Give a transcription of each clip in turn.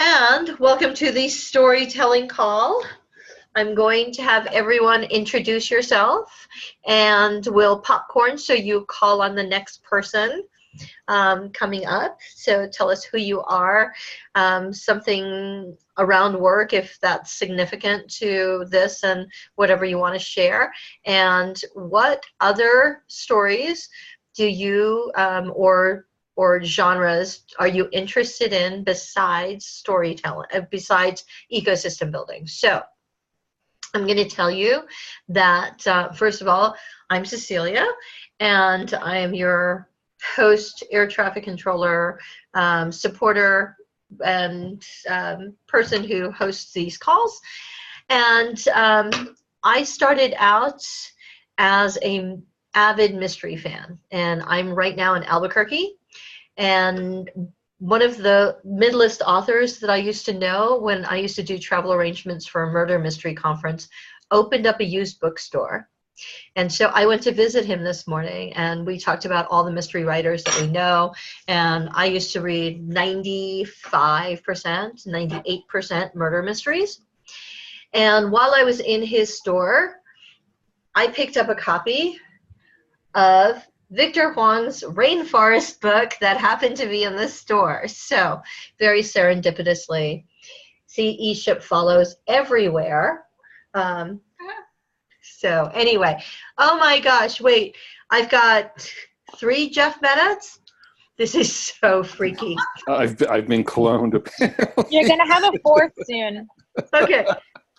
And welcome to the storytelling call. I'm going to have everyone introduce yourself and we'll popcorn so you call on the next person coming up. So tell us who you are, something around work if that's significant to this and whatever you want to share. And what other stories do you or genres are you interested in besides storytelling, besides ecosystem building? So I'm going to tell you that, first of all, I'm Cecilia, and I am your host, air traffic controller, supporter, and person who hosts these calls. And I started out as an avid mystery fan, and I'm right now in Albuquerque. And one of the mid-list authors that I used to know when I used to do travel arrangements for a murder mystery conference opened up a used bookstore. And so I went to visit him this morning, and we talked about all the mystery writers that we know. And I used to read 95%, 98% murder mysteries. And while I was in his store, I picked up a copy of Victor Huang's Rainforest book that happened to be in the store. So very serendipitously. See, ESHIP follows everywhere. So anyway, oh my gosh, wait, I've got 3 Jeff Bennett's. This is so freaky. I've been cloned. You're going to have a 4th soon. Okay.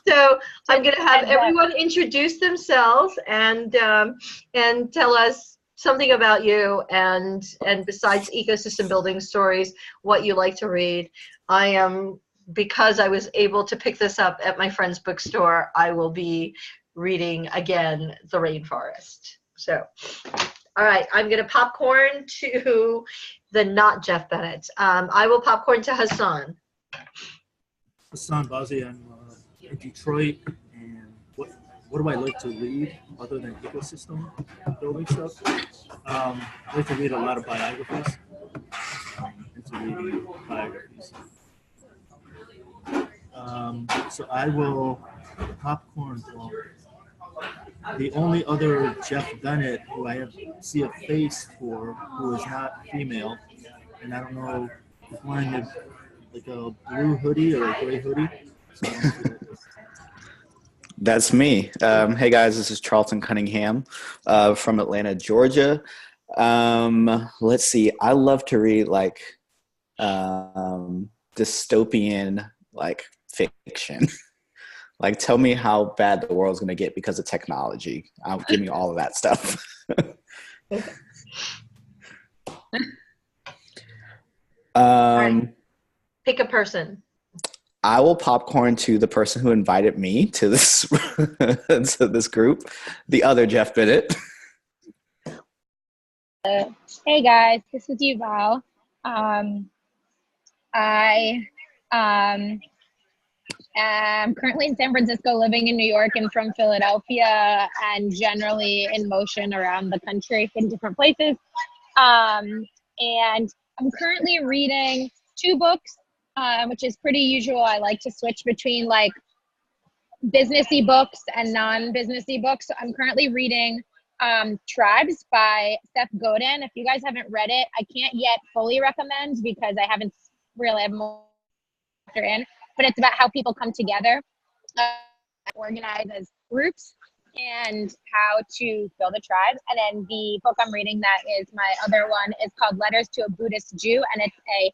So I'm going to have everyone introduce themselves and tell us something about you and besides ecosystem building stories, what you like to read. Because I was able to pick this up at my friend's bookstore, I will be reading again The Rainforest. So, all right, I'm going to popcorn to the not Jeff Bennett. I will popcorn to Hassan. Hassan Bazi, I'm in Detroit, and what do I like to read other than ecosystem building stuff? I like to read a lot of biographies. Into reading biographies. So I will popcorn. The only other Jeff Bennett who I see a face for who is not female, and I don't know if wearing like a blue hoodie or a gray hoodie. So I don't see that. That's me. Hey guys, this is Charlton Cunningham from Atlanta, Georgia. Let's see. I love to read like dystopian like fiction. Like, tell me how bad the world's going to get because of technology. Give me all of that stuff. Right. Pick a person. I will popcorn to the person who invited me to this to this group, the other Jeff Bennett. Hey guys, this is Yuval. I am currently in San Francisco, living in New York, and from Philadelphia, and generally in motion around the country in different places. And I'm currently reading 2 books, which is pretty usual. I like to switch between like businessy books and non-businessy books. So I'm currently reading Tribes by Seth Godin. If you guys haven't read it, I can't yet fully recommend because I haven't really have more in, but it's about how people come together, organize as groups, and how to build a tribe. And then the book I'm reading that is my other one is called Letters to a Buddhist Jew, and it's a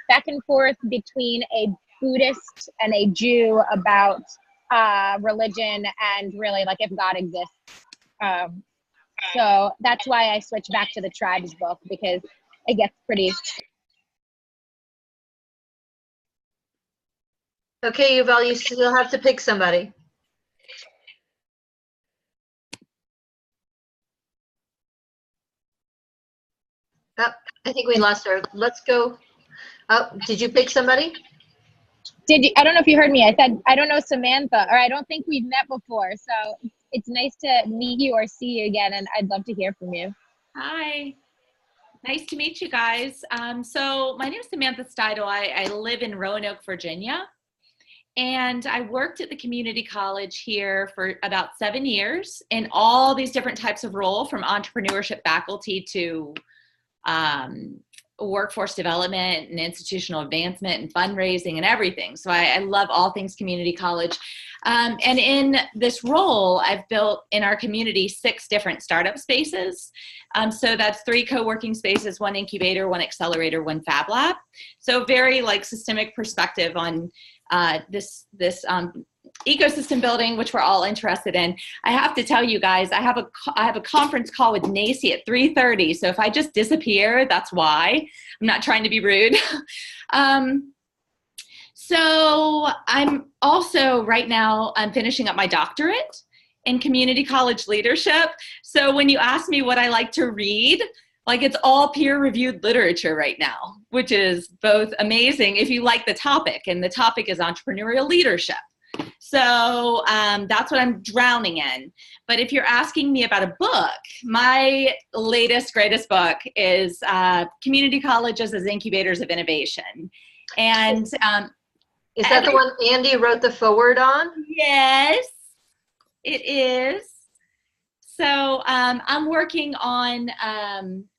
back and forth between a Buddhist and a Jew about religion and really like if God exists. So that's why I switched back to the Tribes book, because it gets pretty. Okay, Yuval, you still have to pick somebody. Oh, I think we lost her. Let's go. Oh, did you pick somebody? Did you? I don't know if you heard me. I said, I don't know Samantha, or I don't think we've met before. So it's nice to meet you or see you again, and I'd love to hear from you. Hi. Nice to meet you guys. So my name is Samantha Steidel. I live in Roanoke, Virginia, and I worked at the community college here for about 7 years in all these different types of role, from entrepreneurship faculty to workforce development and institutional advancement and fundraising and everything. So I love all things community college. And in this role, I've built in our community 6 different startup spaces. So that's 3 co-working spaces, 1 incubator, 1 accelerator, 1 fab lab. So very like systemic perspective on this ecosystem building, which we're all interested in. I have to tell you guys, I have a conference call with NACI at 3:30. So if I just disappear, that's why. I'm not trying to be rude. So I'm also right now, I'm finishing up my doctorate in community college leadership. So when you ask me what I like to read, like it's all peer-reviewed literature right now, which is both amazing if you like the topic, and the topic is entrepreneurial leadership. So that's what I'm drowning in. But if you're asking me about a book, my latest, greatest book is Community Colleges as Incubators of Innovation. And is that the one Andy wrote the foreword on? Yes, it is. So I'm working on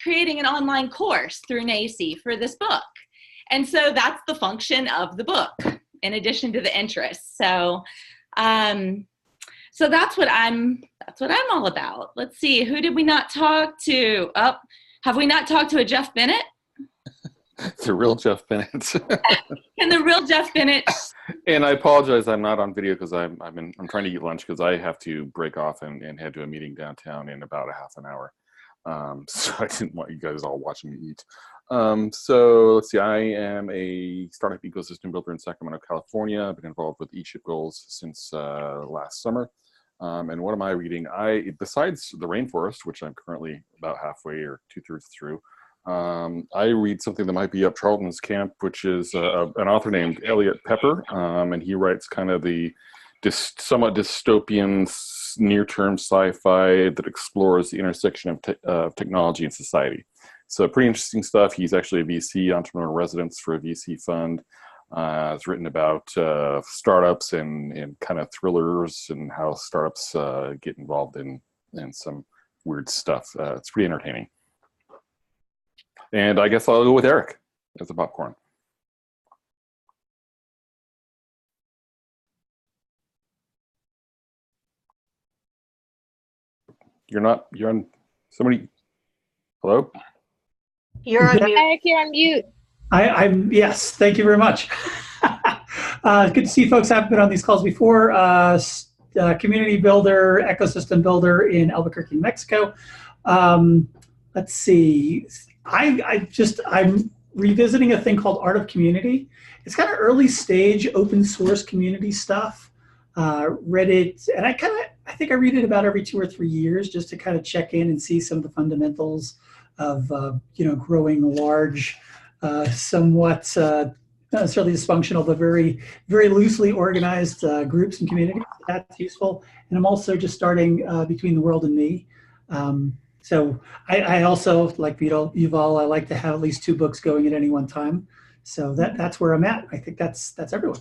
creating an online course through NACI for this book. And so that's the function of the book, in addition to the interests. So so that's what I'm all about. Let's see, who did we not talk to? Oh, have we not talked to a Jeff Bennett? The real Jeff Bennett. And the real Jeff Bennett. And I apologize, I'm not on video because I'm trying to eat lunch because I have to break off and head to a meeting downtown in about a half an hour. So I didn't want you guys all watching me eat. So let's see, I am a startup ecosystem builder in Sacramento, California. I've been involved with ESHIP goals since last summer. And what am I reading? Besides The Rainforest, which I'm currently about halfway or 2/3 through, I read something that might be up Charlton's camp, which is an author named Elliot Pepper, and he writes kind of the somewhat dystopian near-term sci-fi that explores the intersection of technology and society. So pretty interesting stuff. He's actually a VC, entrepreneur in residence for a VC fund. It's written about startups and kind of thrillers and how startups get involved in some weird stuff. It's pretty entertaining. And I guess I'll go with Eric as a popcorn. You're on, somebody, hello? You're on mute. Eric, you're on mute. I'm yes, thank you very much. Good to see folks. I've been on these calls before. Community builder, ecosystem builder in Albuquerque, Mexico. Let's see. I'm revisiting a thing called Art of Community. It's kind of early stage open source community stuff. Read it, and I think I read it about every 2 or 3 years just to kind of check in and see some of the fundamentals of growing large, somewhat not necessarily dysfunctional, but very, very loosely organized groups and communities. That's useful. And I'm also just starting Between the World and Me. So I also, like Yuval, I like to have at least 2 books going at any one time. So that's where I'm at. I think that's everyone.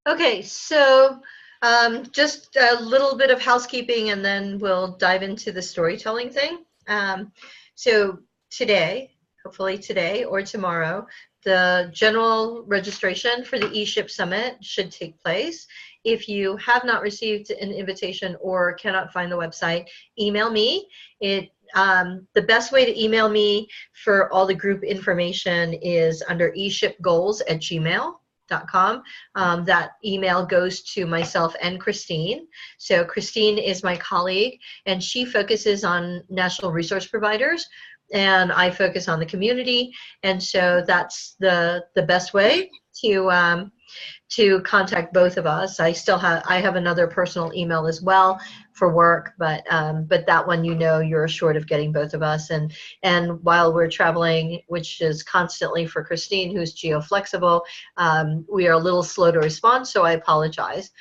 Okay, so just a little bit of housekeeping and then we'll dive into the storytelling thing. So today, hopefully today or tomorrow, the general registration for the ESHIP Summit should take place. If you have not received an invitation or cannot find the website, email me. The best way to email me for all the group information is under eshipgoals@gmail.com. That email goes to myself and Christine. So Christine is my colleague, and she focuses on national resource providers, and I focus on the community. And so that's the best way to contact both of us. I have another personal email as well for work, but that one, you're assured of getting both of us. And while we're traveling, which is constantly for Christine, who's geo-flexible, we are a little slow to respond, so I apologize.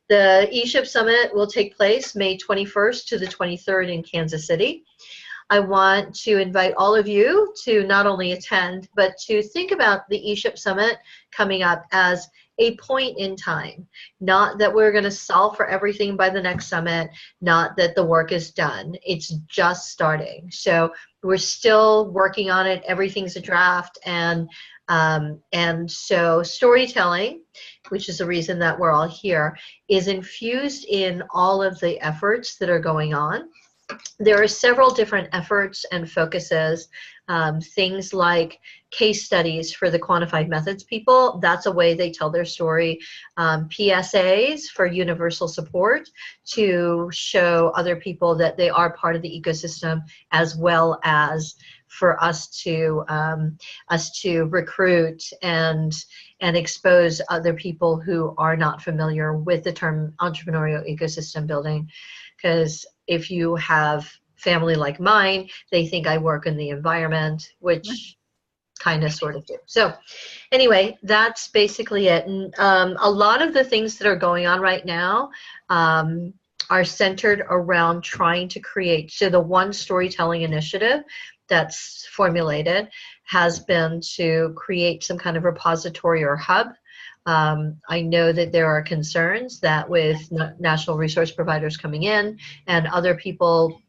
The The ESHIP Summit will take place May 21st to the 23rd in Kansas City. I want to invite all of you to not only attend, but to think about the ESHIP Summit coming up as a point in time. Not that we're going to solve for everything by the next summit, not that the work is done. It's just starting. So we're still working on it. Everything's a draft. And so storytelling, which is the reason that we're all here, is infused in all of the efforts that are going on. There are several different efforts and focuses, things like case studies for the quantified methods people. That's a way they tell their story. PSAs for universal support to show other people that they are part of the ecosystem, as well as for us to recruit and expose other people who are not familiar with the term entrepreneurial ecosystem building. Because if you have family like mine, they think I work in the environment, which kind of sort of do. So anyway, that's basically it. And a lot of the things that are going on right now are centered around trying to create. So the one storytelling initiative that's formulated has been to create some kind of repository or hub. I know that there are concerns that with national resource providers coming in and other people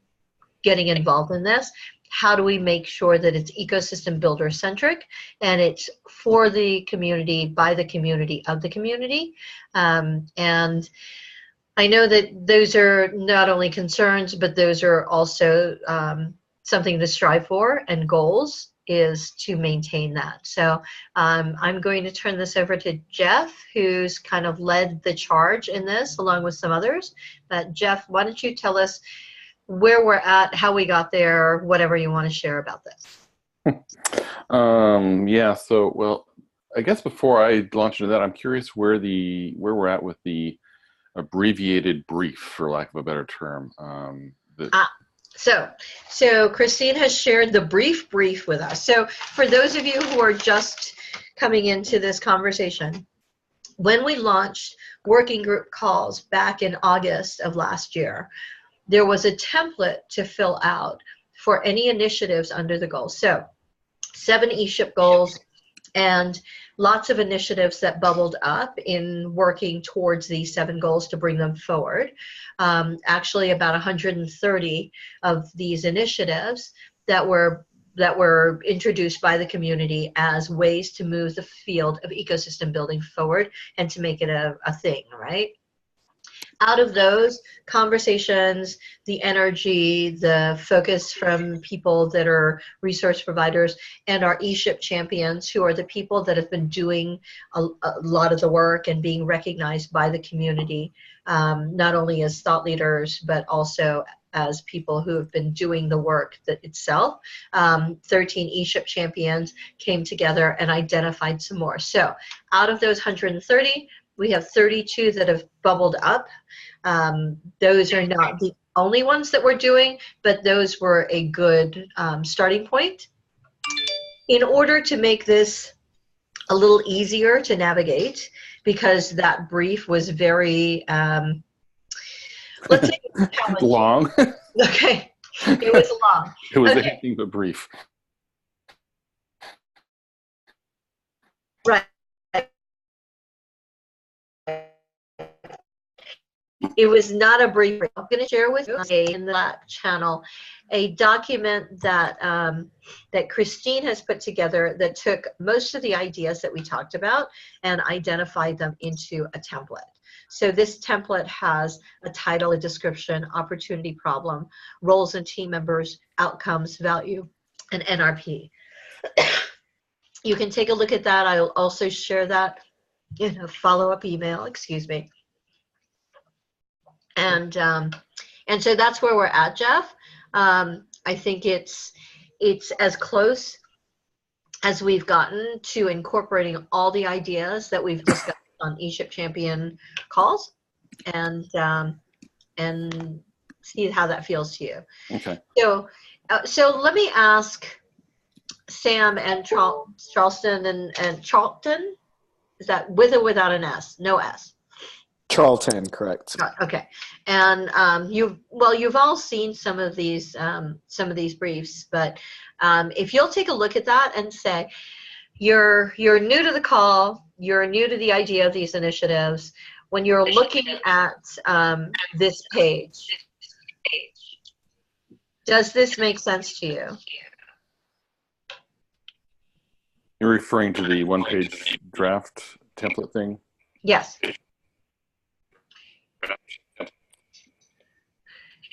getting involved in this, how do we make sure that it's ecosystem builder centric and it's for the community, by the community, of the community? And I know that those are not only concerns, but those are also something to strive for, and goals is to maintain that. So I'm going to turn this over to Jeff, who's kind of led the charge in this along with some others. But Jeff, why don't you tell us where we're at, how we got there, whatever you want to share about this. Yeah, so, well, I guess before I launch into that, I'm curious where we're at with the abbreviated brief, for lack of a better term. So Christine has shared the brief with us. So for those of you who are just coming into this conversation, when we launched working group calls back in August of last year, there was a template to fill out for any initiatives under the goals. So 7 ESHIP goals and lots of initiatives that bubbled up in working towards these 7 goals to bring them forward. Actually, about 130 of these initiatives that were introduced by the community as ways to move the field of ecosystem building forward and to make it a thing, right? Out of those conversations, the energy, the focus from people that are resource providers and our ESHIP champions, who are the people that have been doing a lot of the work and being recognized by the community, not only as thought leaders, but also as people who have been doing the work that itself. 13 ESHIP champions came together and identified some more. So out of those 130, we have 32 that have bubbled up. Those are not the only ones that we're doing, but those were a good starting point. In order to make this a little easier to navigate, because that brief was very, let's say, long. Okay, it was long. It was okay. Anything but brief. Right. It was not a brief. I'm going to share with you in the Slack channel a document that that Christine has put together that took most of the ideas that we talked about and identified them into a template. So this template has a title, a description, opportunity, problem, roles and team members, outcomes, value, and NRP. You can take a look at that. I'll also share that in a follow-up email, excuse me. And so that's where we're at, Jeff. I think it's as close as we've gotten to incorporating all the ideas that we've discussed on ESHIP champion calls, and see how that feels to you. Okay. So let me ask Sam and Charleston and Charlton. Is that with or without an S? No S. Charlton, correct. Okay, and you've all seen some of these briefs, but if you'll take a look at that and say you're new to the call, you're new to the idea of these initiatives. When you're looking at this page, does this make sense to you? You're referring to the one-page draft template thing? Yes.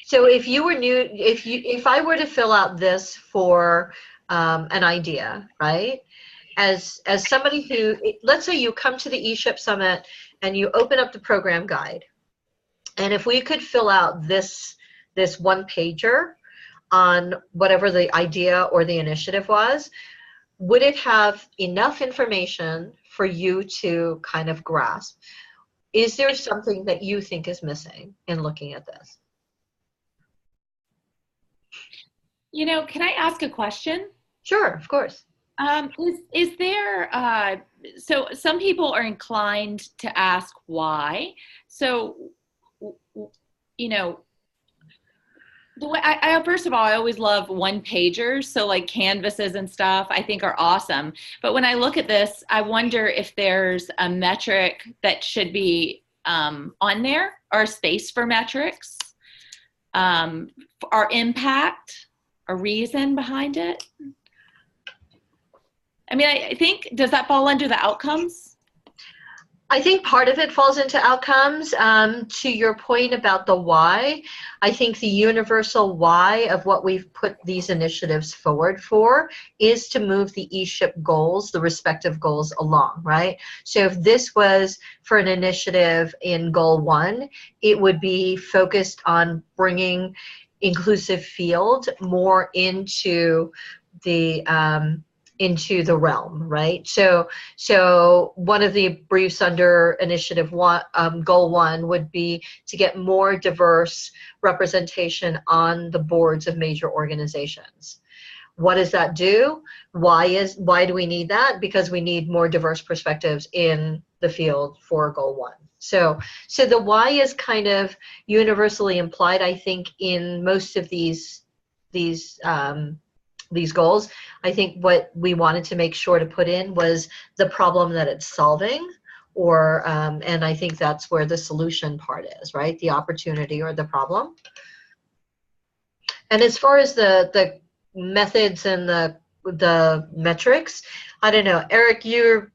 So if you were new, if I were to fill out this for an idea, right? As somebody who, let's say you come to the ESHIP Summit and you open up the program guide, and if we could fill out this one pager on whatever the idea or the initiative was, would it have enough information for you to kind of grasp? Is there something that you think is missing in looking at this? You know, can I ask a question? Sure, of course. Is there, so some people are inclined to ask why. So, you know, the way first of all, I always love one pagers. So like canvases and stuff, I think are awesome. But when I look at this, I wonder if there's a metric that should be on there, or a space for metrics, our impact, a reason behind it. I mean, I think, does that fall under the outcomes? I think part of it falls into outcomes. To your point about the why, I think the universal why of what we've put these initiatives forward for is to move the ESHIP goals, the respective goals, along, right? So if this was for an initiative in Goal 1, it would be focused on bringing inclusive field more into the realm, right? So one of the briefs under initiative one, goal 1 would be to get more diverse representation on the boards of major organizations. What does that do? Why do we need that? Because we need more diverse perspectives in the field for goal 1. So the why is kind of universally implied, I think, in most of these goals. I think what we wanted to make sure to put in was the problem that it's solving, or and I think that's where the solution part is, right? The opportunity or the problem. And as far as the methods and the metrics, I don't know, Eric, you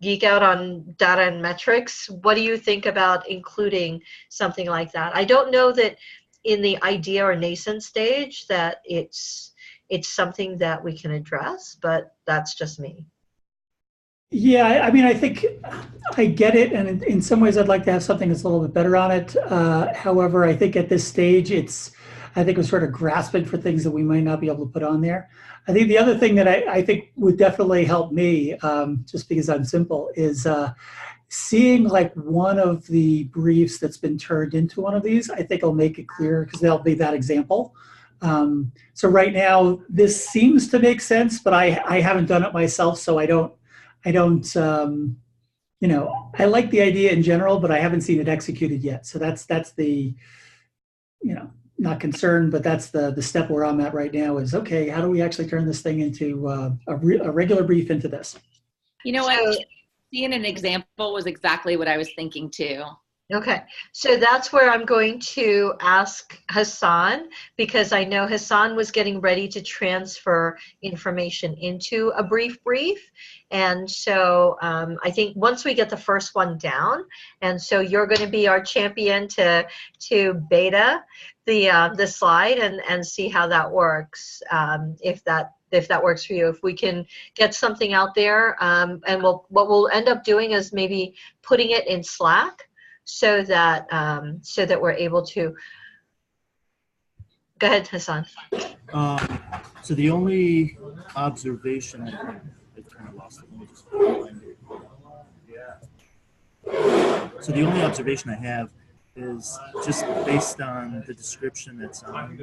geek out on data and metrics. What do you think about including something like that? I don't know that in the idea or nascent stage that it's something that we can address, but that's just me. Yeah, I mean, I think I get it, and in some ways I'd like to have something that's a little bit better on it. However, I think at this stage, I think we're sort of grasping for things that we might not be able to put on there. I think the other thing that I think would definitely help me, just because I'm simple, is seeing like one of the briefs that's been turned into one of these. I think will make it clear, because there'll be that example. So right now, this seems to make sense, but I haven't done it myself, so I don't, you know, I like the idea in general, but I haven't seen it executed yet. So that's the, you know, not concerned, but that's the step where I'm at right now is, okay, how do we actually turn this thing into a regular brief into this? You know what? Seeing an example was exactly what I was thinking too. Okay, so that's where I'm going to ask Hassan, because I know Hassan was getting ready to transfer information into a brief. And so I think once we get the first one down, and so you're going to be our champion to beta the slide and see how that works, if that works for you. If we can get something out there, and what we'll end up doing is maybe putting it in Slack, so that we're able to. Go ahead, Hassan. So the only observation I kind of lost it. Let me just find it. So the only observation I have is just based on the description that's on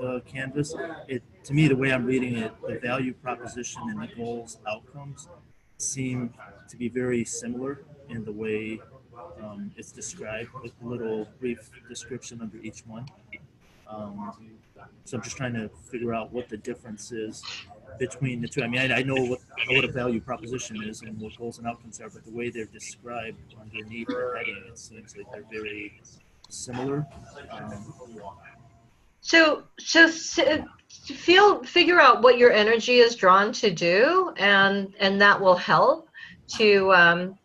the canvas. To me, the way I'm reading it, the value proposition and the goals, outcomes seem to be very similar in the way It's described with a little brief description under each one. So I'm just trying to figure out what the difference is between the two. I mean, I know what a value proposition is and what goals and outcomes are, but the way they're described underneath the heading, it seems like they're very similar. So figure out what your energy is drawn to do, and that will help to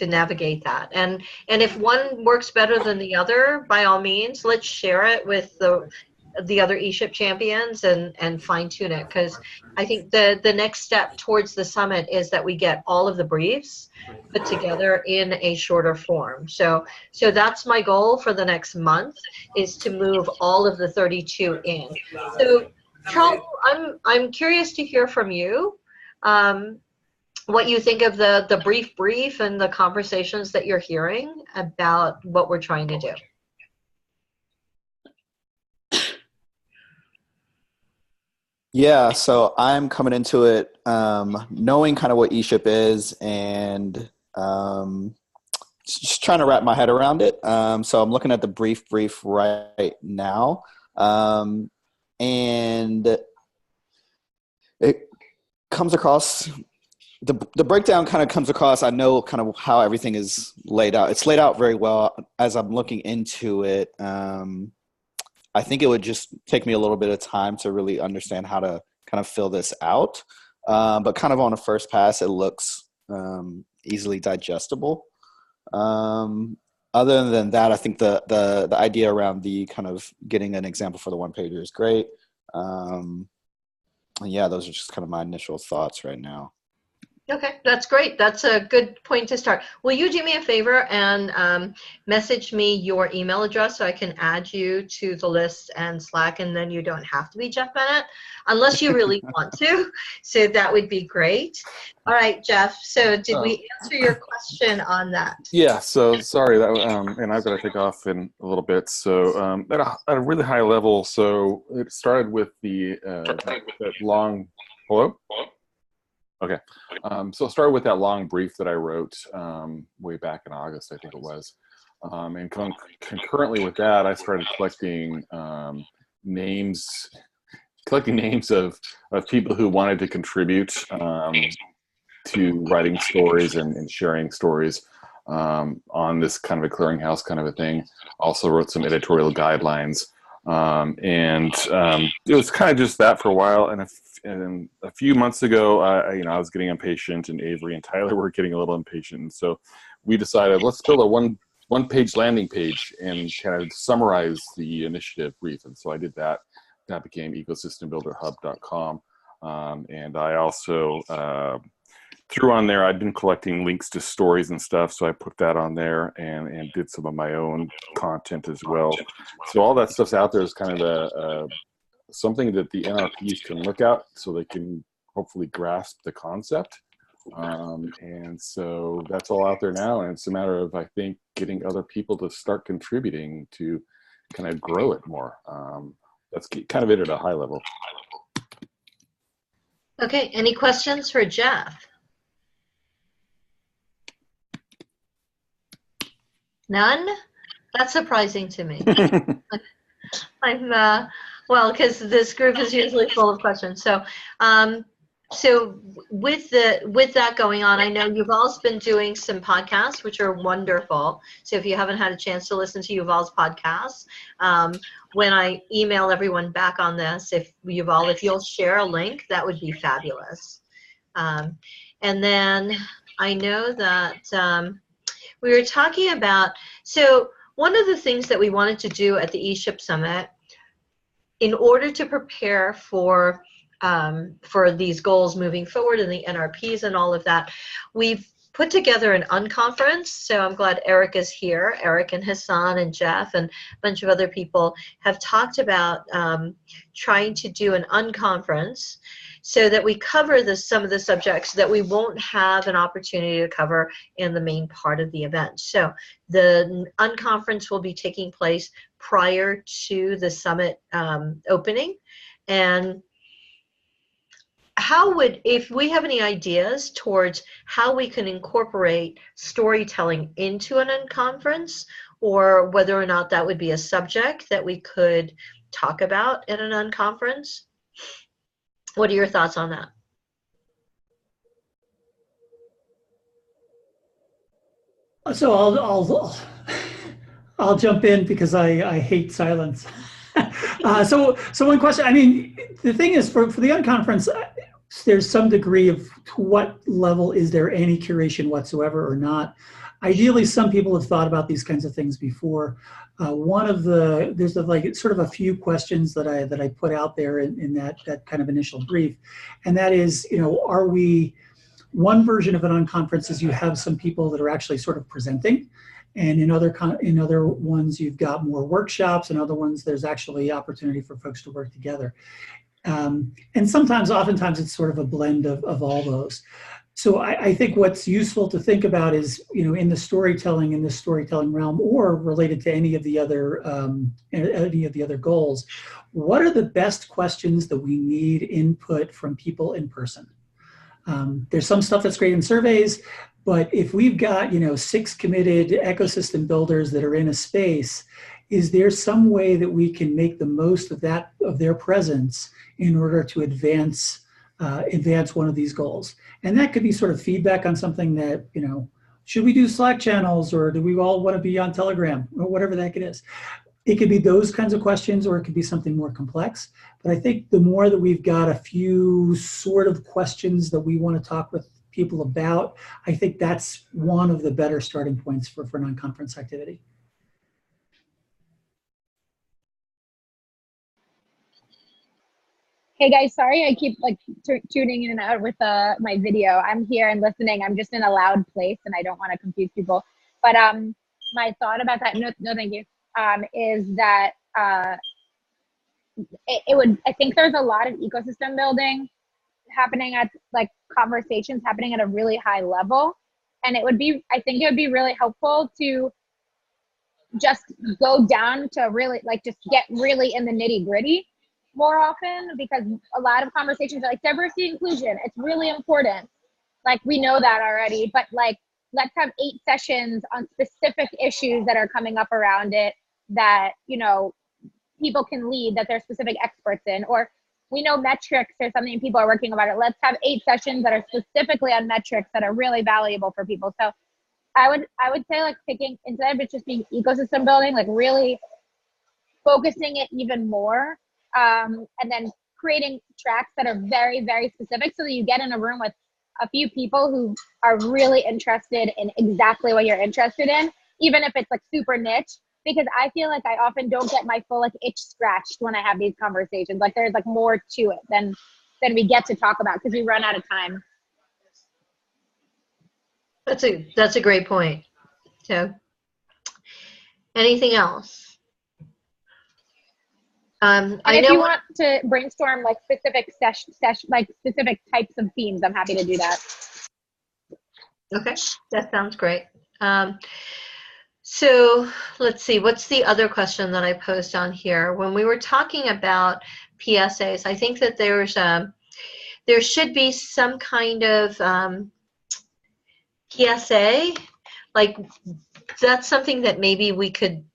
navigate that. And if one works better than the other, by all means, let's share it with the other ESHIP champions and fine tune it, because I think the next step towards the summit is that we get all of the briefs put together in a shorter form. So that's my goal for the next month, is to move all of the 32 in. So Charles, I'm curious to hear from you. What you think of the brief and the conversations that you're hearing about what we're trying to do. Yeah, so I'm coming into it knowing kind of what ESHIP is and just trying to wrap my head around it. So I'm looking at the brief right now. And it comes across, the breakdown kind of comes across, I know kind of how everything is laid out. It's laid out very well as I'm looking into it. I think it would just take me a little bit of time to really understand how to kind of fill this out. But kind of on a first pass, it looks easily digestible. Other than that, I think the idea around the kind of getting an example for the one pager is great. Yeah, those are just kind of my initial thoughts right now. Okay, that's great. That's a good point to start. Will you do me a favor and message me your email address so I can add you to the list and Slack, and then you don't have to be Jeff Bennett unless you really want to. So that would be great. All right, Jeff. So did we answer your question on that? Yeah. So sorry that, and I've got to take off in a little bit. So at a really high level, so it started with that long. Hello. Okay, so I'll start with that long brief that I wrote way back in August, I think it was. And concurrently with that, I started collecting names of people who wanted to contribute to writing stories and sharing stories on this kind of a clearinghouse kind of a thing. Also wrote some editorial guidelines. And it was kind of just that for a while. And a few months ago, I was getting impatient, and Avery and Tyler were getting a little impatient. And so we decided, let's build a one-page landing page and kind of summarize the initiative brief. And so I did that. That became ecosystembuilderhub.com. And I also threw on there, I'd been collecting links to stories and stuff, so I put that on there and did some of my own content as well. So all that stuff's out there is kind of something that the NRPs can look at so they can hopefully grasp the concept. And so that's all out there now, and it's a matter of, I think, getting other people to start contributing to kind of grow it more. That's kind of it at a high level. Okay, any questions for Jeff? None? That's surprising to me. Well, because this group is usually full of questions. So, so with that going on, I know Yuval's been doing some podcasts, which are wonderful. So if you haven't had a chance to listen to Yuval's podcasts, when I email everyone back on this, if you'll share a link, that would be fabulous. And then I know that we were talking about, so one of the things that we wanted to do at the ESHIP Summit, in order to prepare for these goals moving forward and the NRPs and all of that, we've put together an unconference. So I'm glad Eric is here. Eric and Hassan and Jeff and a bunch of other people have talked about trying to do an unconference so that we cover some of the subjects that we won't have an opportunity to cover in the main part of the event. So the unconference will be taking place prior to the summit opening. And if we have any ideas towards how we can incorporate storytelling into an unconference, or whether or not that would be a subject that we could talk about at an unconference? What are your thoughts on that? So I'll jump in because I hate silence. So one question. I mean, the thing is, for the unconference, there's some degree of to what level is there any curation whatsoever or not. Ideally, some people have thought about these kinds of things before. There's like sort of a few questions that I put out there in that kind of initial brief, and that is, are we, one version of an unconference is you have some people that are actually sort of presenting, and in other ones you've got more workshops, and other ones there's actually opportunity for folks to work together. And oftentimes it's sort of a blend of all those. So I think what's useful to think about is, in this storytelling realm, or related to any of the other goals, what are the best questions that we need input from people in person? There's some stuff that's great in surveys, but if we've got 6 committed ecosystem builders that are in a space, is there some way that we can make the most of their presence in order to advance one of these goals? And that could be sort of feedback on something that, should we do Slack channels, or do we all want to be on Telegram, or whatever the heck it is? It could be those kinds of questions, or it could be something more complex. But I think the more that we've got a few sort of questions that we want to talk with people about, I think that's one of the better starting points for non-conference activity. Hey guys, sorry I keep tuning in and out with my video. I'm here and listening. I'm just in a loud place and I don't want to confuse people. But my thought about that, no thank you, is that I think there's a lot of ecosystem building happening at conversations happening at a really high level. And I think it would be really helpful to just go down to really just get really in the nitty gritty more often, because a lot of conversations are diversity inclusion. It's really important. We know that already, but let's have 8 sessions on specific issues that are coming up around it that, people can lead, that they're specific experts in, or we know metrics or something people are working about it. Let's have 8 sessions that are specifically on metrics that are really valuable for people. So I would say picking, instead of it just being ecosystem building, really focusing it even more, and then creating tracks that are very, very specific, so that you get in a room with a few people who are really interested in exactly what you're interested in, even if it's super niche, because I feel I often don't get my full itch scratched when I have these conversations. There's more to it than we get to talk about, because we run out of time. That's a great point. So, anything else? If you want to brainstorm specific specific types of themes, I'm happy to do that. Okay, that sounds great. So let's see, what's the other question that I posed on here? When we were talking about PSAs, I think that there should be some kind of PSA, that's something that maybe we could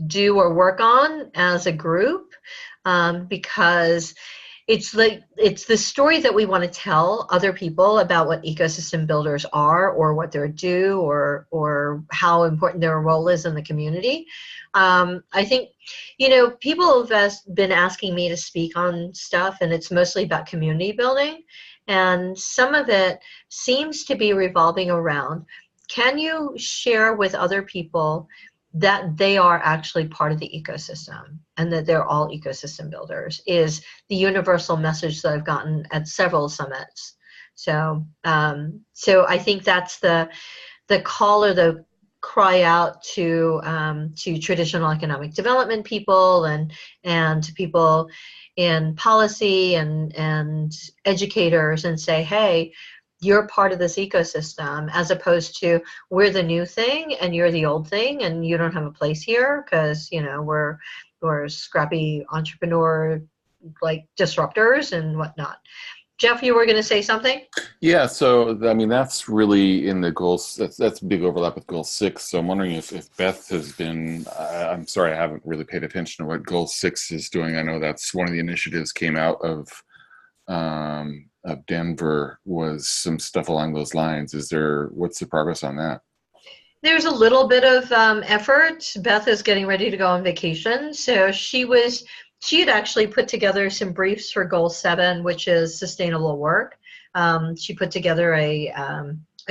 do or work on as a group, because it's the story that we want to tell other people about what ecosystem builders are, or what they do, or how important their role is in the community. I think, people have been asking me to speak on stuff, and it's mostly about community building, and some of it seems to be revolving around, can you share with other people that they are actually part of the ecosystem, and that they're all ecosystem builders, is the universal message that I've gotten at several summits. So I think that's the call, or the cry out to traditional economic development people, and to people in policy and educators, and say, hey, you're part of this ecosystem, as opposed to we're the new thing and you're the old thing and you don't have a place here because we're scrappy entrepreneur disruptors and whatnot. Jeff, you were going to say something? Yeah, so I mean that's really in the goals. That's a big overlap with goal 6. So I'm wondering if Beth has been. I'm sorry, I haven't really paid attention to what goal 6 is doing. I know that's one of the initiatives came out of Denver was some stuff along those lines. What's the progress on that? There's a little bit of effort. Beth is getting ready to go on vacation, so she had actually put together some briefs for goal 7, which is sustainable work. She put together a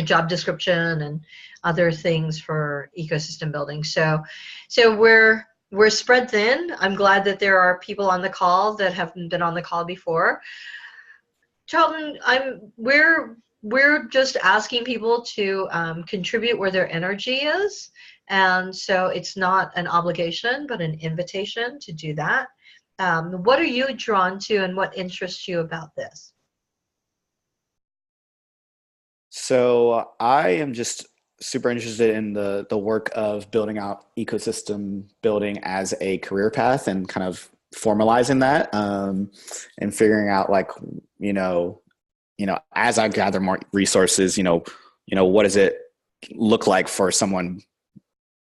job description and other things for ecosystem building. So we're spread thin. I'm glad that there are people on the call that haven't been on the call before. Charlton, we're just asking people to contribute where their energy is, and so it's not an obligation but an invitation to do that. What are you drawn to, and what interests you about this? So I am just super interested in the work of building out ecosystem building as a career path and kind of formalizing that, and figuring out, like, as I gather more resources, what does it look like for someone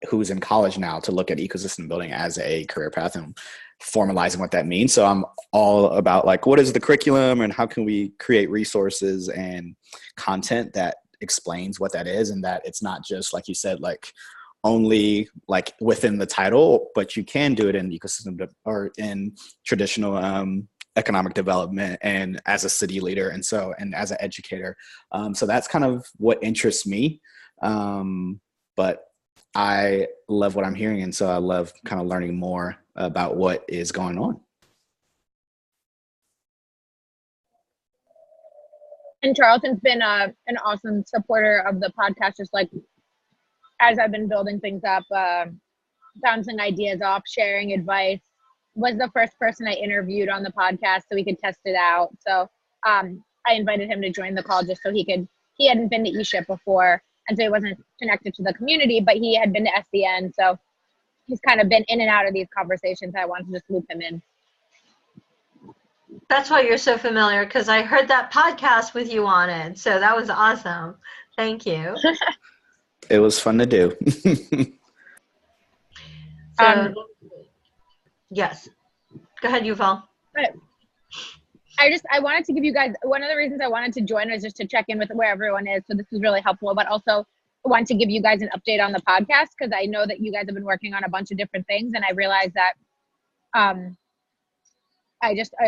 who's in college now to look at ecosystem building as a career path and formalizing what that means. So I'm all about, like, what is the curriculum and how can we create resources and content that explains what that is, and that it's not just, like you said, like only like within the title, but you can do it in ecosystem or in traditional economic development and as a city leader and as an educator. So that's kind of what interests me. But I love what I'm hearing, and so I love kind of learning more about what is going on. And Charlton's been an awesome supporter of the podcast, just like as I've been building things up, bouncing ideas off, sharing advice. Was the first person I interviewed on the podcast so we could test it out. So I invited him to join the call just so he hadn't been to ESHIP before, and so he wasn't connected to the community, but he had been to SDN. So he's kind of been in and out of these conversations. I wanted to just loop him in. That's why you're so familiar, because I heard that podcast with you on it. So that was awesome. Thank you. It was fun to do. Yes. Go ahead, Yuval. I wanted to give you guys, one of the reasons I wanted to join was just to check in with where everyone is. So this is really helpful, but also I want to give you guys an update on the podcast, because I know that you guys have been working on a bunch of different things, and I realized that I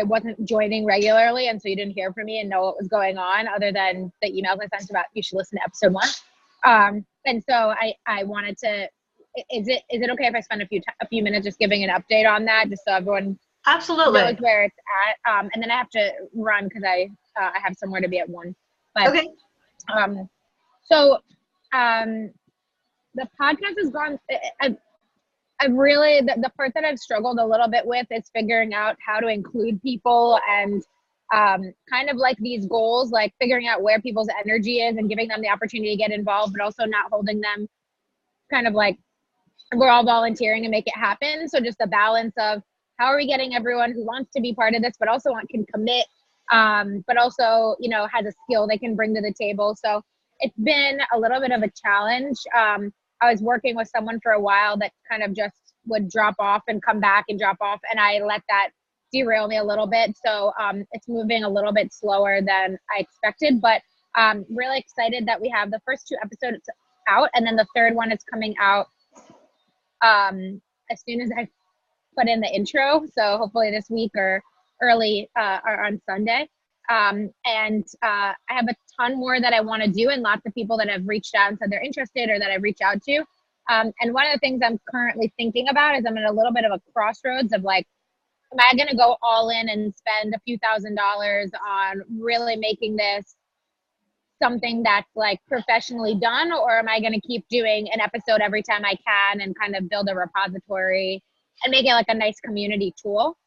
wasn't joining regularly, and so you didn't hear from me and know what was going on other than the emails I sent about you should listen to episode 1. And so I wanted to, is it okay if I spend a few minutes just giving an update on that, just so everyone absolutely knows where it's at? And then I have to run because I have somewhere to be at 1. But, okay. So the podcast has gone. I've really, the part that I've struggled a little bit with is figuring out how to include people and kind of like these goals, like figuring out where people's energy is and giving them the opportunity to get involved, but also not holding them kind of like we're all volunteering and make it happen. So just the balance of how are we getting everyone who wants to be part of this, but also can commit, but also, has a skill they can bring to the table. So it's been a little bit of a challenge. I was working with someone for a while that kind of just would drop off and come back and drop off, and I let that derail me a little bit. So it's moving a little bit slower than I expected, but really excited that we have the first 2 episodes out, and then the third one is coming out as soon as I put in the intro. So hopefully this week or early or on Sunday. And I have a ton more that I want to do, and lots of people that have reached out and said they're interested or that I've reached out to. And one of the things I'm currently thinking about is I'm at a little bit of a crossroads of like, am I going to go all in and spend a few $1,000s on really making this something that's like professionally done, or am I going to keep doing an episode every time I can and kind of build a repository and make it like a nice community tool?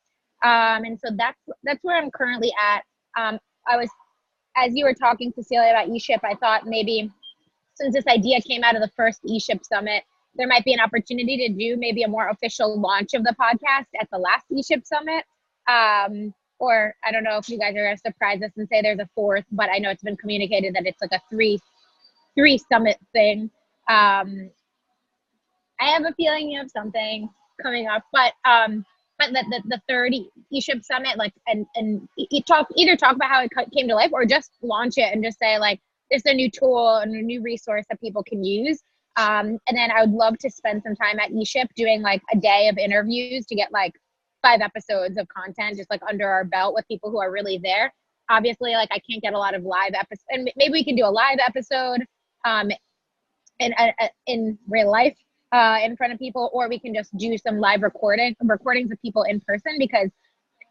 And so that's where I'm currently at. As you were talking, Cecilia, about ESHIP, I thought maybe since this idea came out of the first ESHIP Summit, there might be an opportunity to do maybe a more official launch of the podcast at the last ESHIP Summit. or I don't know if you guys are going to surprise us and say there's a fourth, but I know it's been communicated that it's like a three summit thing. I have a feeling you have something coming up, but the third ESHIP summit, like, and either talk about how it came to life, or just launch it and just say like, this is a new tool and a new resource that people can use. And then I would love to spend some time at ESHIP doing like a day of interviews to get like 5 episodes of content just like under our belt with people who are really there. Obviously, like I can't get a lot of live episodes, and maybe we can do a live episode in real life in front of people, or we can just do some live recordings of people in person, because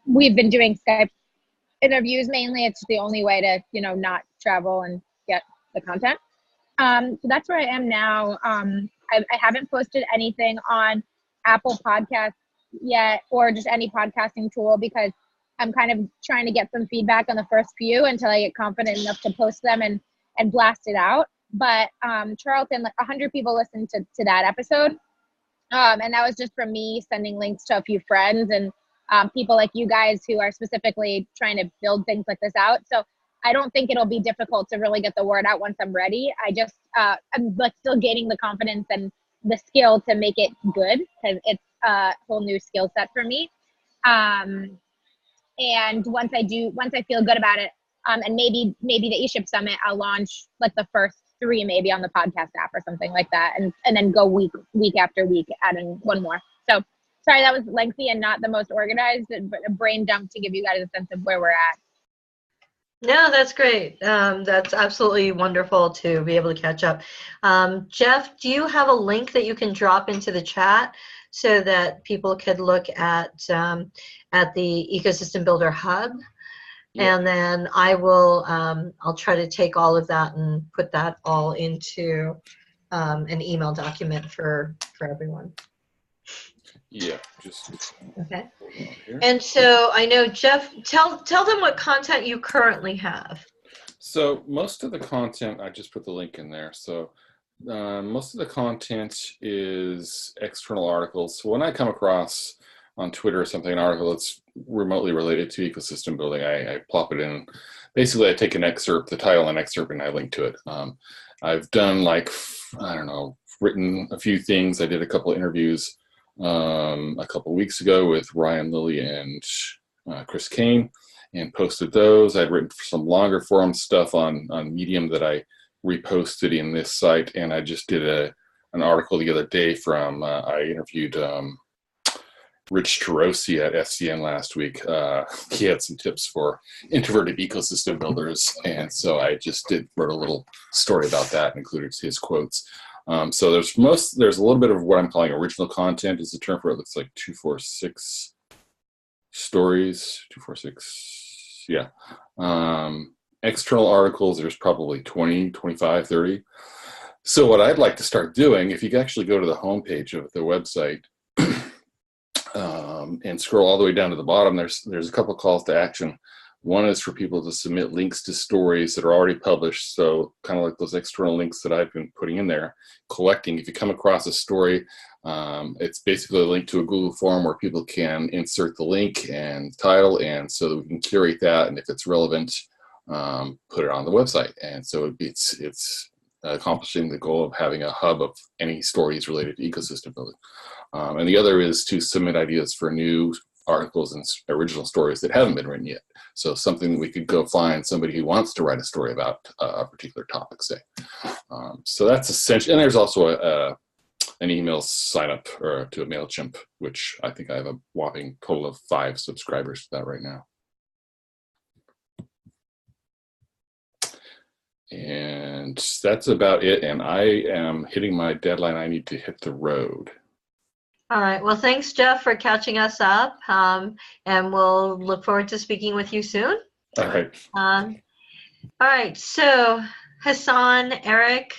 we've been doing Skype interviews mainly. It's the only way to, you know, not travel and get the content. So that's where I am now. I haven't posted anything on Apple Podcasts yet, or just any podcasting tool, because I'm kind of trying to get some feedback on the first few until I get confident enough to post them and blast it out. But Charlton, like 100 people listened to that episode. And that was just from me sending links to a few friends and people like you guys who are specifically trying to build things like this out. So I don't think it'll be difficult to really get the word out once I'm ready. I just, I'm like still gaining the confidence and the skill to make it good, because it's a whole new skill set for me. And once I feel good about it, and maybe the ESHIP Summit, I'll launch like the first 3 maybe on the podcast app or something like that, and then go week after week, adding one more. So sorry, that was lengthy and not the most organized, but a brain dump to give you guys a sense of where we're at. No, that's great. That's absolutely wonderful to be able to catch up. Jeff, do you have a link that you can drop into the chat so that people could look at the Ecosystem Builder Hub? Yeah. And then I will, I'll try to take all of that and put that all into an email document for everyone. Yeah, just okay. And so I know, Jeff, tell them what content you currently have. So most of the content, I just put the link in there. So most of the content is external articles. So when I come across on Twitter or something, an article that's remotely related to ecosystem building, I plop it in. Basically, I take an excerpt, the title and excerpt, and I link to it. I've done like, I don't know, written a few things. I did a couple of interviews a couple weeks ago with Ryan Lilly and Chris Kane, and posted those. I'd written some longer form stuff on Medium that I reposted in this site, and I just did an article the other day from, I interviewed Rich Tarosi at SCN last week. He had some tips for introverted ecosystem builders, and so I just wrote a little story about that and included his quotes. So there's a little bit of what I'm calling original content is the term for it. Looks like 246 stories, 246, yeah. External articles, there's probably 20, 25, 30. So what I'd like to start doing, if you actually go to the homepage of the website and scroll all the way down to the bottom, there's a couple of calls to action. One is for people to submit links to stories that are already published. So kind of like those external links that I've been putting in there, collecting. If you come across a story, it's basically a link to a Google form where people can insert the link and title, and so that we can curate that, and if it's relevant, put it on the website. And so it's accomplishing the goal of having a hub of any stories related to ecosystem building. And the other is to submit ideas for new articles and original stories that haven't been written yet. So something that we could go find somebody who wants to write a story about a particular topic, say. So that's essential. And there's also an email sign up to a MailChimp, which I think I have a whopping total of 5 subscribers to that right now. And that's about it. And I am hitting my deadline. I need to hit the road. All right. Well, thanks, Jeff, for catching us up. And we'll look forward to speaking with you soon. All right. All right. So, Hassan, Eric,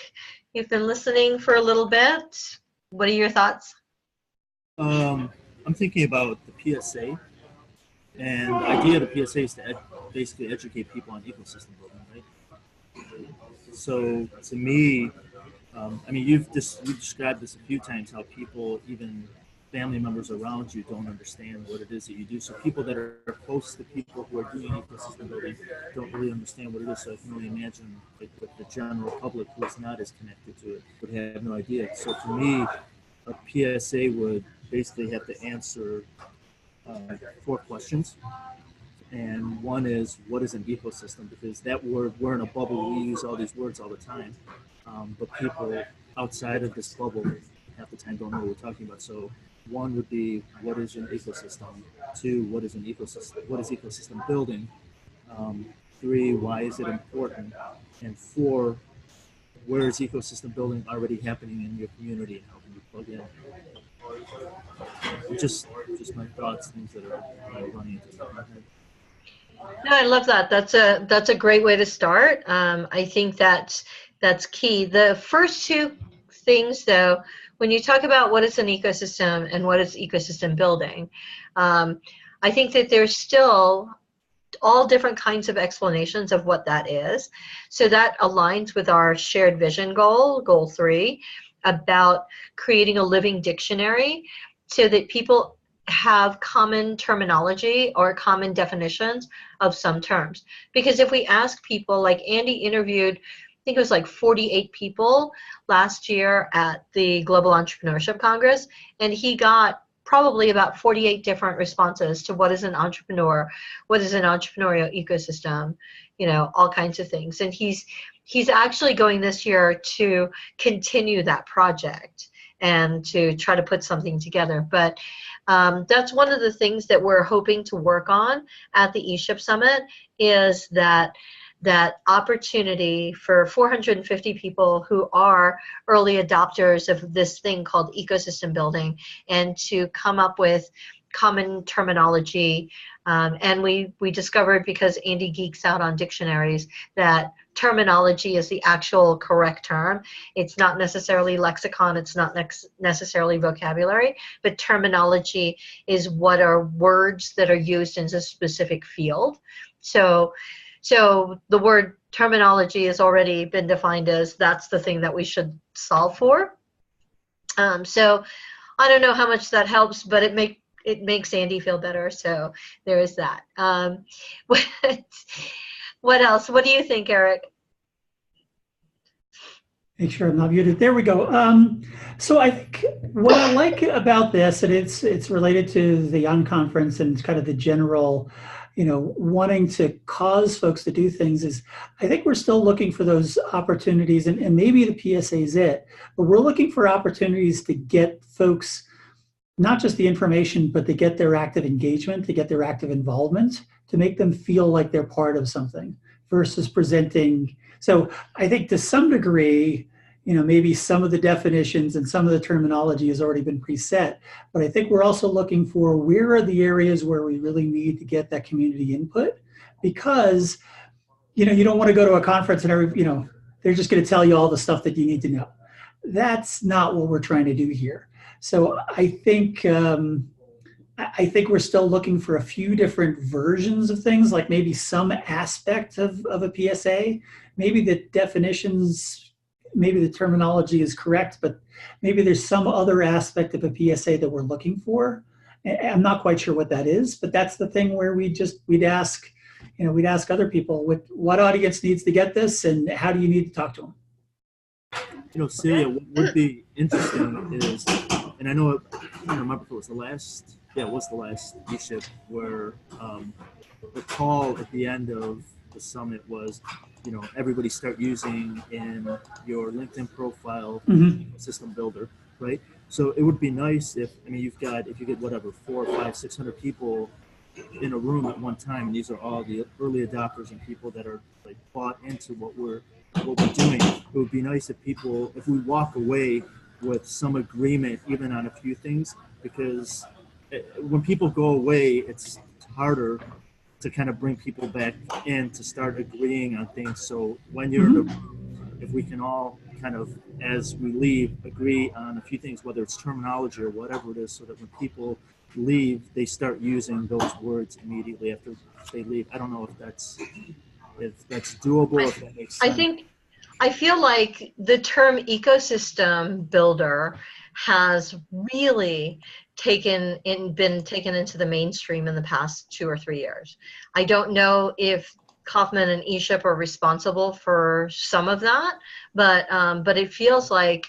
you've been listening for a little bit. What are your thoughts? I'm thinking about the PSA. And the idea of the PSA is to basically educate people on ecosystem building, right? So, to me, I mean, you've described this a few times, how people even family members around you don't understand what it is that you do. So people that are close to people who are doing ecosystem building don't really understand what it is. So I can only imagine like the general public who is not as connected to it would have no idea. So for me, a PSA would basically have to answer 4 questions. And one is, what is an ecosystem? Because that word, we're in a bubble, we use all these words all the time. But people outside of this bubble half the time don't know what we're talking about. So one would be, what is an ecosystem? 2, what is an ecosystem? What is ecosystem building? 3, why is it important? And 4, where is ecosystem building already happening in your community, and how can you plug in? Just my thoughts, things that are running into my head. No, I love that. That's a great way to start. I think that's key. The first 2 things, though, when you talk about what is an ecosystem and what is ecosystem building, I think that there's still all different kinds of explanations of what that is. So that aligns with our shared vision goal, goal 3, about creating a living dictionary so that people have common terminology or common definitions of some terms. Because if we ask people, like Andy interviewed, I think it was like 48 people last year at the Global Entrepreneurship Congress, and he got probably about 48 different responses to what is an entrepreneur, what is an entrepreneurial ecosystem, you know, all kinds of things. And he's actually going this year to continue that project and to try to put something together. But that's one of the things that we're hoping to work on at the ESHIP Summit, is that opportunity for 450 people who are early adopters of this thing called ecosystem building, and to come up with common terminology. And we discovered, because Andy geeks out on dictionaries, that terminology is the actual correct term. It's not necessarily lexicon, it's not necessarily vocabulary, but terminology is what are words that are used in a specific field. So the word terminology has already been defined as that's the thing that we should solve for. So I don't know how much that helps, but it makes Andy feel better. So there is that. What else? What do you think, Eric? Make sure I'm not muted. There we go. So I think what I like about this, and it's related to the unconference and kind of the general, wanting to cause folks to do things, is I think we're still looking for those opportunities, and maybe the PSA is it, but we're looking for opportunities to get folks not just the information, but to get their active engagement, to get their active involvement, to make them feel like they're part of something versus presenting. So I think to some degree, maybe some of the definitions and some of the terminology has already been preset, but I think we're also looking for where are the areas where we really need to get that community input, because, you don't want to go to a conference and they're just going to tell you all the stuff that you need to know. That's not what we're trying to do here. So I think we're still looking for a few different versions of things, like maybe some aspect of a PSA, maybe the definitions, maybe the terminology is correct, but maybe there's some other aspect of a PSA that we're looking for. I'm not quite sure what that is, but that's the thing where we'd ask other people, what audience needs to get this, and how do you need to talk to them? Celia, what would be interesting is, and I don't remember if it was the last ESHIP where the call at the end of the summit was, everybody start using in your LinkedIn profile system builder, right? So it would be nice if you get whatever 400, 500, 600 people in a room at one time, and these are all the early adopters and people that are like bought into what we're doing. It would be nice if we walk away with some agreement, even on a few things, because when people go away, it's harder to kind of bring people back in to start agreeing on things. So when you're in the room, if we can all kind of, as we leave, agree on a few things, whether it's terminology or whatever it is, so that when people leave, they start using those words immediately after they leave. I don't know if that's doable, if that makes sense. I feel like the term ecosystem builder has really been taken into the mainstream in the past 2 or 3 years. I don't know if Kaufman and ESHIP are responsible for some of that, but it feels like,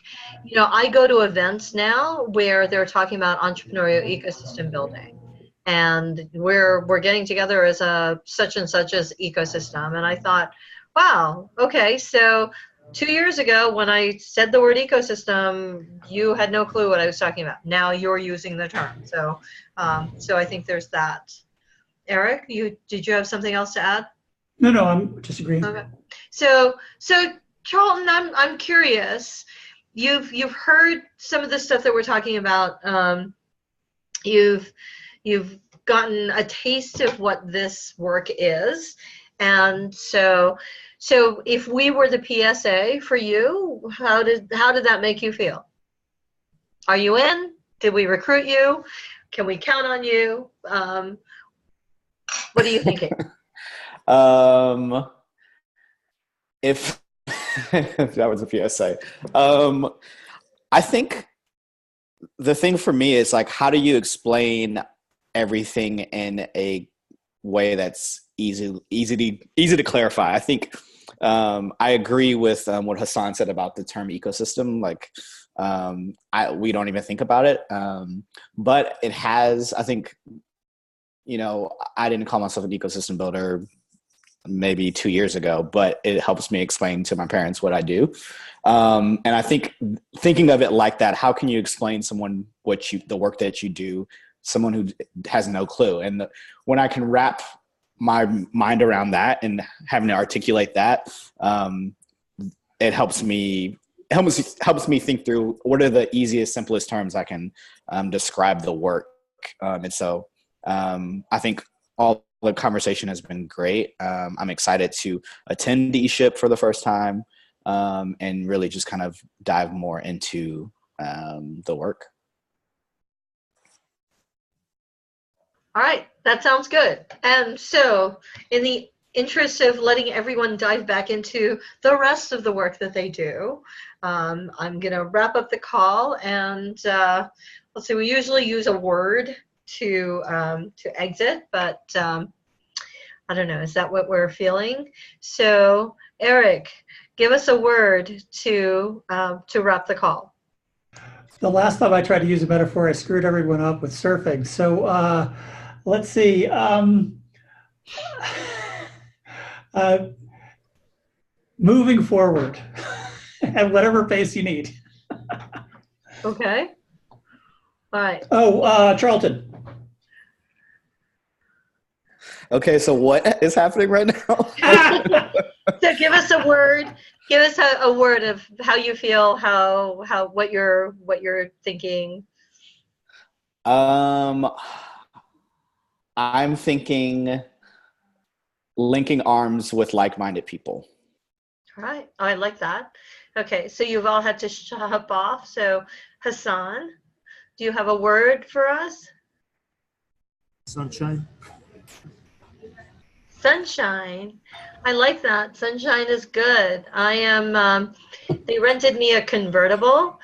I go to events now where they're talking about entrepreneurial ecosystem building, and we're getting together as a such and such as ecosystem, and I thought, wow, okay, so 2 years ago when I said the word ecosystem, you had no clue what I was talking about. Now you're using the term, so I think there's that. Eric, did you have something else to add? No, I'm just agreeing. Okay. So Charlton, I'm curious. You've heard some of the stuff that we're talking about. You've gotten a taste of what this work is, and so if we were the PSA for you, how did that make you feel? Are you in? Did we recruit you? Can we count on you? What are you thinking? If that was a PSA, I think the thing for me is like, how do you explain everything in a way that's easy to clarify? I think I agree with what Hassan said about the term ecosystem. Like, we don't even think about it, but it has. I think, I didn't call myself an ecosystem builder maybe 2 years ago, but it helps me explain to my parents what I do. And I think thinking of it like that, how can you explain someone the work that you do, someone who has no clue? And when I can wrap my mind around that and having to articulate that, it helps me think through what are the easiest, simplest terms I can describe the work. And so I think all the conversation has been great. I'm excited to attend ESHIP for the first time, and really just kind of dive more into the work. All right, that sounds good. And so in the interest of letting everyone dive back into the rest of the work that they do, I'm going to wrap up the call, and let's see, we usually use a word to exit, but I don't know, is that what we're feeling? So Eric, give us a word to wrap the call. The last time I tried to use a metaphor, I screwed everyone up with surfing. So let's see. Moving forward at whatever pace you need. Okay. All right. Oh, Charlton. Okay, so what is happening right now? So give us a word. Give us a word of how you feel, what you're thinking. I'm thinking linking arms with like-minded people. All right. Oh, I like that. Okay, so you've all had to hop off. So Hassan, do you have a word for us? Sunshine. Sunshine. I like that. Sunshine is good. I am, they rented me a convertible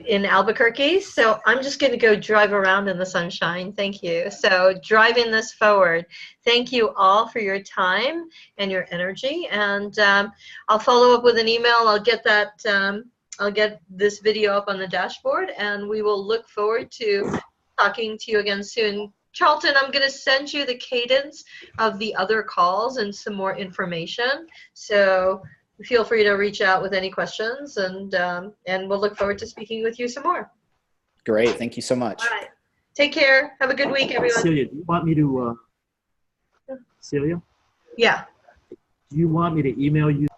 in Albuquerque, so I'm just going to go drive around in the sunshine. Thank you. So driving this forward. Thank you all for your time and your energy, and I'll follow up with an email. I'll get that. I'll get this video up on the dashboard, and we will look forward to talking to you again soon. Charlton, I'm going to send you the cadence of the other calls and some more information. So feel free to reach out with any questions, and we'll look forward to speaking with you some more. Great. Thank you so much. All right. Take care. Have a good week, everyone. Celia, do you want me to, Celia? Yeah. Do you want me to email you